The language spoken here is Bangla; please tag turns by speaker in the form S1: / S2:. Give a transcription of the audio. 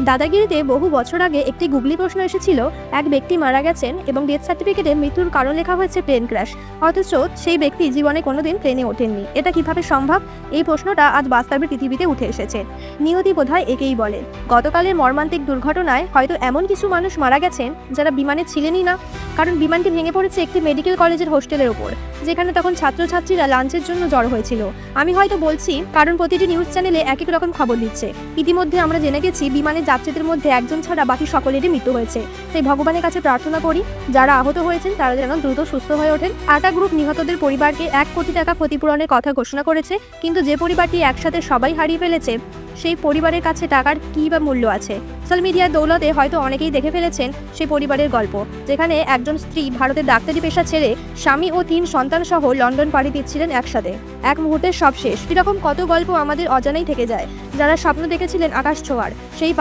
S1: দাদাগিরিতে বহু বছর আগে একটি গুগলি প্রশ্ন এসেছিল, এক ব্যক্তি মারা গেছেন এবং ডেথ সার্টিফিকেটে মৃত্যুর কারণ লেখা হয়েছে প্লেন ক্র্যাশ, অথচ সেই ব্যক্তি জীবনে কোনোদিন প্লেনে ওঠেননি। এটা কিভাবে সম্ভব? এই প্রশ্নটা আজ বাস্তবে পৃথিবীতে উঠে এসেছে। নিয়তি বোধহয় একেই বলে। গতকালের মর্মান্তিক দুর্ঘটনায় হয়তো এমন কিছু মানুষ মারা গেছেন যারা বিমানে ছিলেনই না, কারণ বিমানটি ভেঙে পড়েছে একটি মেডিকেল কলেজের হোস্টেলের ওপর, যেখানে তখন ছাত্রছাত্রীরা লাঞ্চের জন্য জড়ো হয়েছিল। আমি হয়তো বলছি কারণ প্রতিটি নিউজ চ্যানেলে এক এক রকম খবর দিচ্ছে। ইতিমধ্যে আমরা জেনে গেছি বিমানের যাত্রীদের মধ্যে একজন ছাড়া বাকি সকলেরই মৃত্যু হয়েছে। তাই ভগবানের কাছে প্রার্থনা করি যারা আহত হয়েছেন তারা যেন দ্রুত সুস্থ হয়ে ওঠেন। টাটা গ্রুপ নিহতদের পরিবারকে 1 কোটি টাকা ক্ষতিপূরণের কথা ঘোষণা করেছে, কিন্তু যে পরিবারটি একসাথে সবাই হারিয়ে ফেলেছে সেই পরিবারের কাছে টাকার কী বা মূল্য আছে? সোশ্যাল মিডিয়ার দৌলতে হয়তো অনেকেই দেখে ফেলেছেন সেই পরিবারের গল্প, যেখানে একজন স্ত্রী ভারতের ডাক্তারি পেশা ছেড়ে স্বামী ও 3 সন্তান সহ লন্ডন পাড়ি দিচ্ছিলেন একসাথে। এক মুহূর্তের সব শেষ। এরকম কত গল্প আমাদের অজানাই থেকে যায়। যারা স্বপ্ন দেখেছিলেন আকাশ ছোঁয়ার, সেই